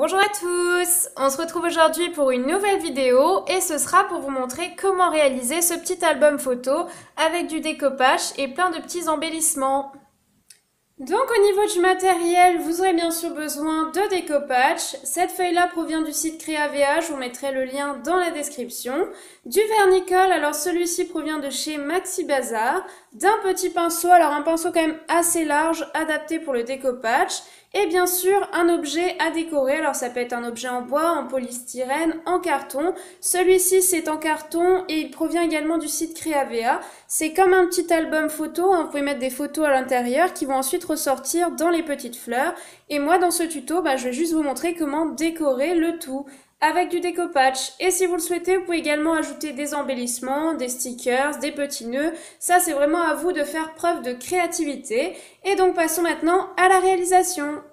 Bonjour à tous, on se retrouve aujourd'hui pour une nouvelle vidéo et ce sera pour vous montrer comment réaliser ce petit album photo avec du découpage et plein de petits embellissements. Donc au niveau du matériel, vous aurez bien sûr besoin de découpage. Cette feuille-là provient du site CréaVA, je vous mettrai le lien dans la description. Du vernicole, alors celui-ci provient de chez Maxi Bazar. D'un petit pinceau, alors un pinceau quand même assez large, adapté pour le découpage. Et bien sûr, un objet à décorer, alors ça peut être un objet en bois, en polystyrène, en carton. Celui-ci c'est en carton et il provient également du site CréaVA. C'est comme un petit album photo, hein. Vous pouvez mettre des photos à l'intérieur qui vont ensuite ressortir dans les petites fleurs. Et moi dans ce tuto, je vais juste vous montrer comment décorer le tout avec du découpage. Et si vous le souhaitez, vous pouvez également ajouter des embellissements, des stickers, des petits nœuds. Ça, c'est vraiment à vous de faire preuve de créativité. Et donc, passons maintenant à la réalisation.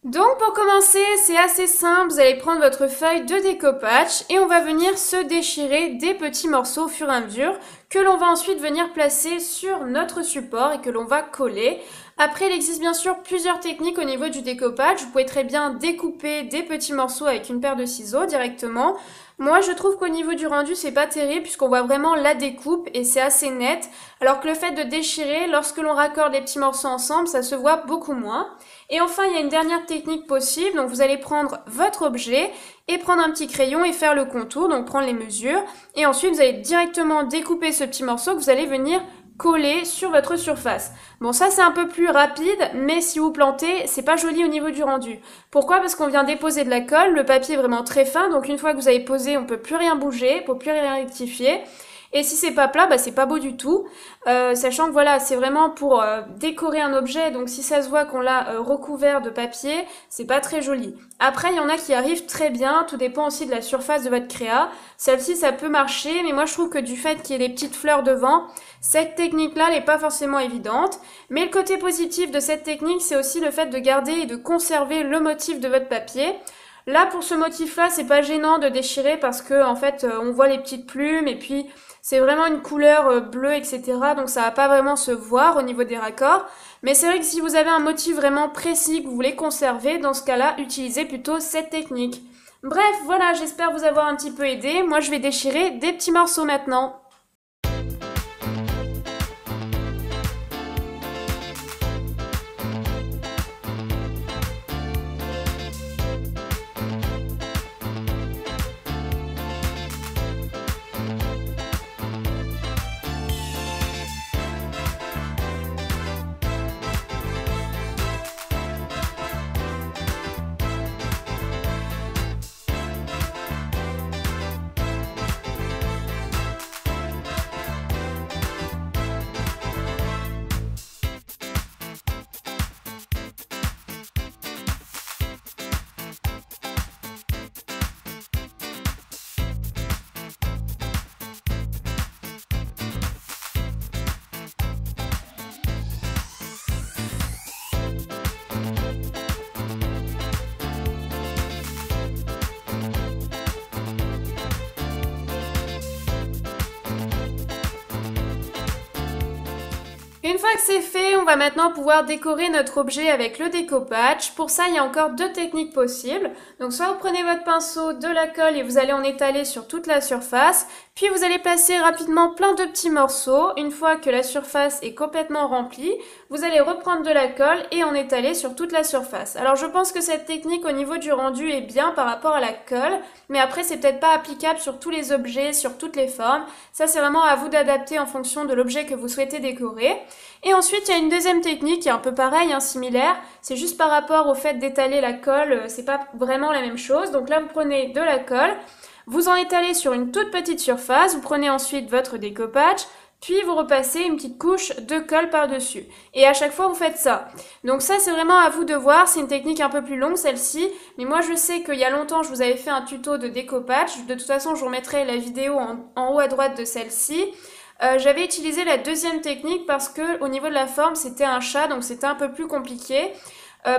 Donc, pour commencer, c'est assez simple. Vous allez prendre votre feuille de découpage et on va venir se déchirer des petits morceaux au fur et à mesure que l'on va ensuite venir placer sur notre support et que l'on va coller. Après, il existe bien sûr plusieurs techniques au niveau du découpage. Vous pouvez très bien découper des petits morceaux avec une paire de ciseaux directement. Moi, je trouve qu'au niveau du rendu, c'est pas terrible puisqu'on voit vraiment la découpe et c'est assez net. Alors que le fait de déchirer, lorsque l'on raccorde les petits morceaux ensemble, ça se voit beaucoup moins. Et enfin, il y a une dernière technique possible. Donc, vous allez prendre votre objet et prendre un petit crayon et faire le contour, donc prendre les mesures. Et ensuite, vous allez directement découper ce petit morceau que vous allez venir coller sur votre surface. Bon, ça c'est un peu plus rapide, mais si vous plantez, c'est pas joli au niveau du rendu. Pourquoi? Parce qu'on vient déposer de la colle, le papier est vraiment très fin, donc une fois que vous avez posé, on peut plus rien bouger, on peut plus rien rectifier. Et si c'est pas plat, c'est pas beau du tout. Sachant que voilà, c'est vraiment pour décorer un objet, donc si ça se voit qu'on l'a recouvert de papier, c'est pas très joli. Après, il y en a qui arrivent très bien, tout dépend aussi de la surface de votre créa. Celle-ci, ça peut marcher, mais moi je trouve que du fait qu'il y ait des petites fleurs devant, cette technique-là, elle n'est pas forcément évidente. Mais le côté positif de cette technique, c'est aussi le fait de garder et de conserver le motif de votre papier. Là, pour ce motif-là, c'est pas gênant de déchirer parce que, en fait, on voit les petites plumes et puis c'est vraiment une couleur bleue, etc. Donc ça va pas vraiment se voir au niveau des raccords. Mais c'est vrai que si vous avez un motif vraiment précis que vous voulez conserver, dans ce cas-là, utilisez plutôt cette technique. Bref, voilà, j'espère vous avoir un petit peu aidé. Moi, je vais déchirer des petits morceaux maintenant. Une fois que c'est fait, on va maintenant pouvoir décorer notre objet avec le découpage. Pour ça, il y a encore deux techniques possibles. Donc soit vous prenez votre pinceau, de la colle et vous allez en étaler sur toute la surface. Puis vous allez placer rapidement plein de petits morceaux. Une fois que la surface est complètement remplie, vous allez reprendre de la colle et en étaler sur toute la surface. Alors je pense que cette technique au niveau du rendu est bien par rapport à la colle. Mais après, c'est peut-être pas applicable sur tous les objets, sur toutes les formes. Ça, c'est vraiment à vous d'adapter en fonction de l'objet que vous souhaitez décorer. Et ensuite, il y a une deuxième technique qui est un peu pareille, similaire. C'est juste par rapport au fait d'étaler la colle, c'est pas vraiment la même chose. Donc là, vous prenez de la colle, vous en étalez sur une toute petite surface, vous prenez ensuite votre découpage, puis vous repassez une petite couche de colle par-dessus. Et à chaque fois, vous faites ça. Donc ça, c'est vraiment à vous de voir. C'est une technique un peu plus longue, celle-ci. Mais moi, je sais qu'il y a longtemps, je vous avais fait un tuto de découpage. De toute façon, je vous remettrai la vidéo en haut à droite de celle-ci. J'avais utilisé la deuxième technique parce que au niveau de la forme, c'était un chat, donc c'était un peu plus compliqué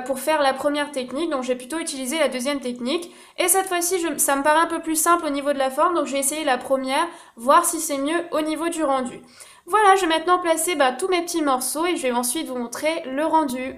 pour faire la première technique. Donc j'ai plutôt utilisé la deuxième technique. Et cette fois-ci, ça me paraît un peu plus simple au niveau de la forme, donc je vais essayer la première, voir si c'est mieux au niveau du rendu. Voilà, je vais maintenant placer tous mes petits morceaux et je vais ensuite vous montrer le rendu.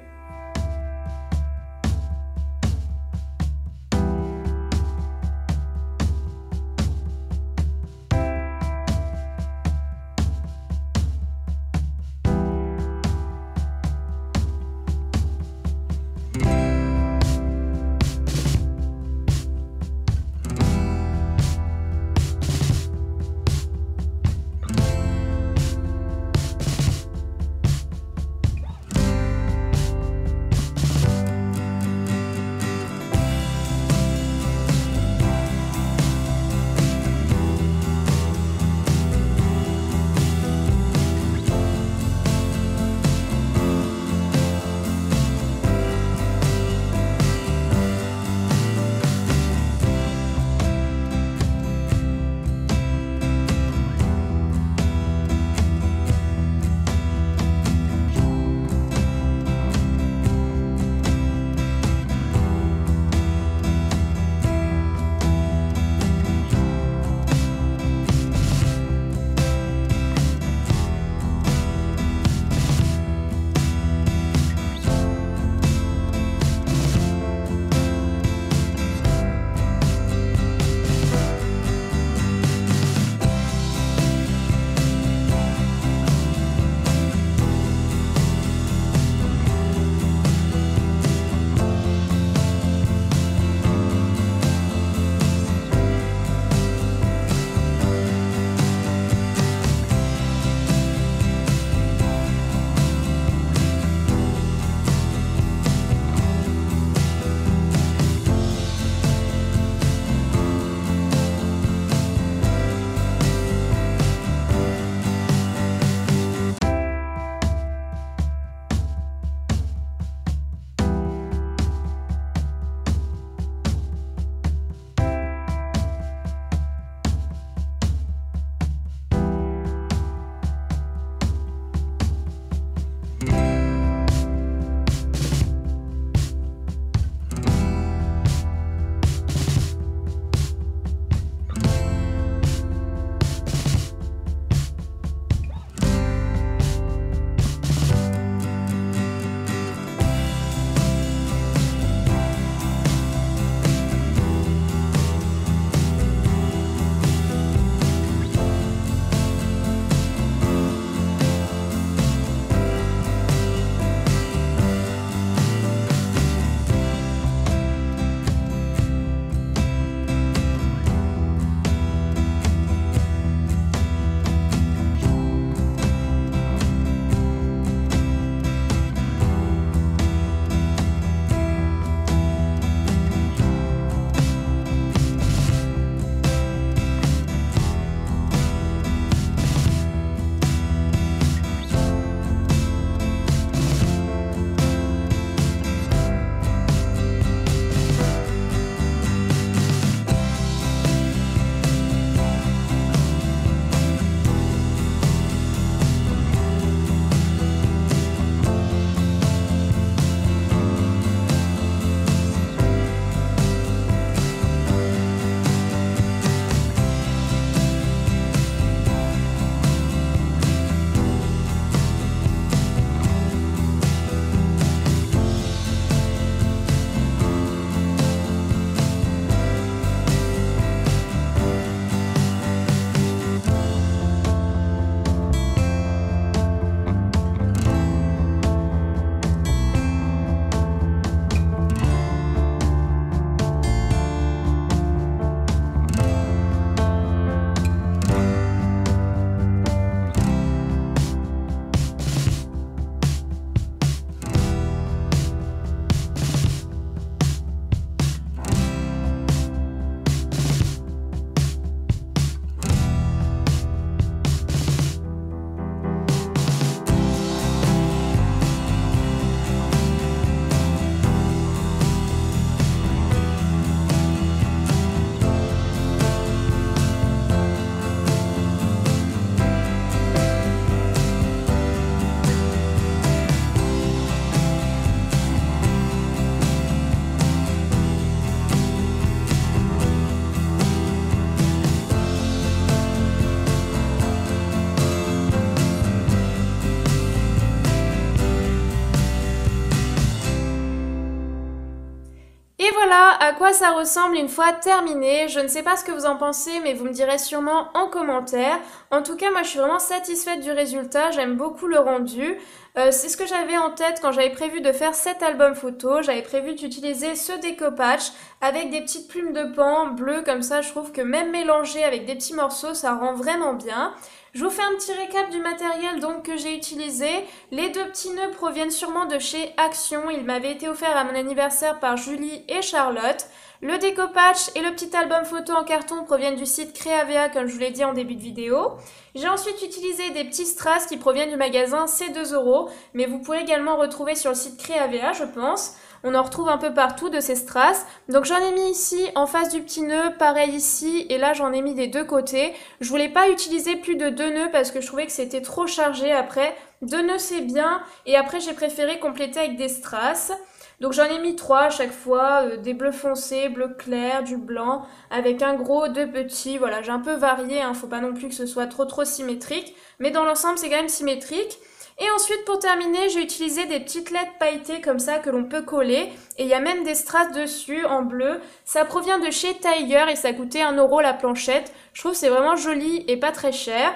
voilà à quoi ça ressemble une fois terminé. Je ne sais pas ce que vous en pensez, mais vous me direz sûrement en commentaire. En tout cas, moi je suis vraiment satisfaite du résultat, j'aime beaucoup le rendu. C'est ce que j'avais en tête quand j'avais prévu de faire cet album photo. J'avais prévu d'utiliser ce découpage avec des petites plumes de pan bleues, comme ça je trouve que même mélangé avec des petits morceaux, ça rend vraiment bien. Je vous fais un petit récap du matériel donc que j'ai utilisé. Les deux petits nœuds proviennent sûrement de chez Action. Ils m'avaient été offerts à mon anniversaire par Julie et Charlotte. Le découpage et le petit album photo en carton proviennent du site Creavea comme je vous l'ai dit en début de vidéo. J'ai ensuite utilisé des petits strass qui proviennent du magasin C2 €, mais vous pouvez également retrouver sur le site Creavea je pense. On en retrouve un peu partout de ces strass. Donc j'en ai mis ici en face du petit nœud, pareil ici, et là j'en ai mis des deux côtés. Je voulais pas utiliser plus de 2 nœuds parce que je trouvais que c'était trop chargé après. 2 nœuds c'est bien, et après j'ai préféré compléter avec des strass. Donc j'en ai mis 3 à chaque fois, des bleus foncés, bleu clair, du blanc, avec un gros, 2 petits. Voilà, j'ai un peu varié, hein, faut pas non plus que ce soit trop symétrique, mais dans l'ensemble c'est quand même symétrique. Et ensuite, pour terminer, j'ai utilisé des petites lettres pailletées comme ça que l'on peut coller. Et il y a même des strass dessus en bleu. Ça provient de chez Tiger et ça coûtait 1 € la planchette. Je trouve que c'est vraiment joli et pas très cher.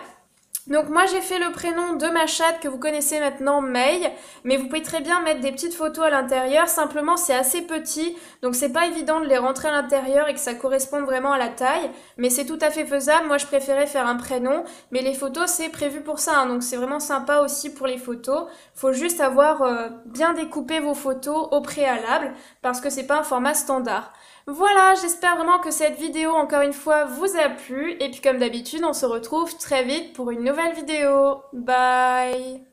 Donc moi j'ai fait le prénom de ma chatte que vous connaissez maintenant, May, mais vous pouvez très bien mettre des petites photos à l'intérieur, simplement c'est assez petit, donc c'est pas évident de les rentrer à l'intérieur et que ça corresponde vraiment à la taille, mais c'est tout à fait faisable. Moi je préférais faire un prénom, mais les photos c'est prévu pour ça, hein, donc c'est vraiment sympa aussi pour les photos. Faut juste avoir bien découpé vos photos au préalable, parce que c'est pas un format standard. Voilà, j'espère vraiment que cette vidéo, encore une fois, vous a plu. Et puis comme d'habitude, on se retrouve très vite pour une nouvelle vidéo. Bye!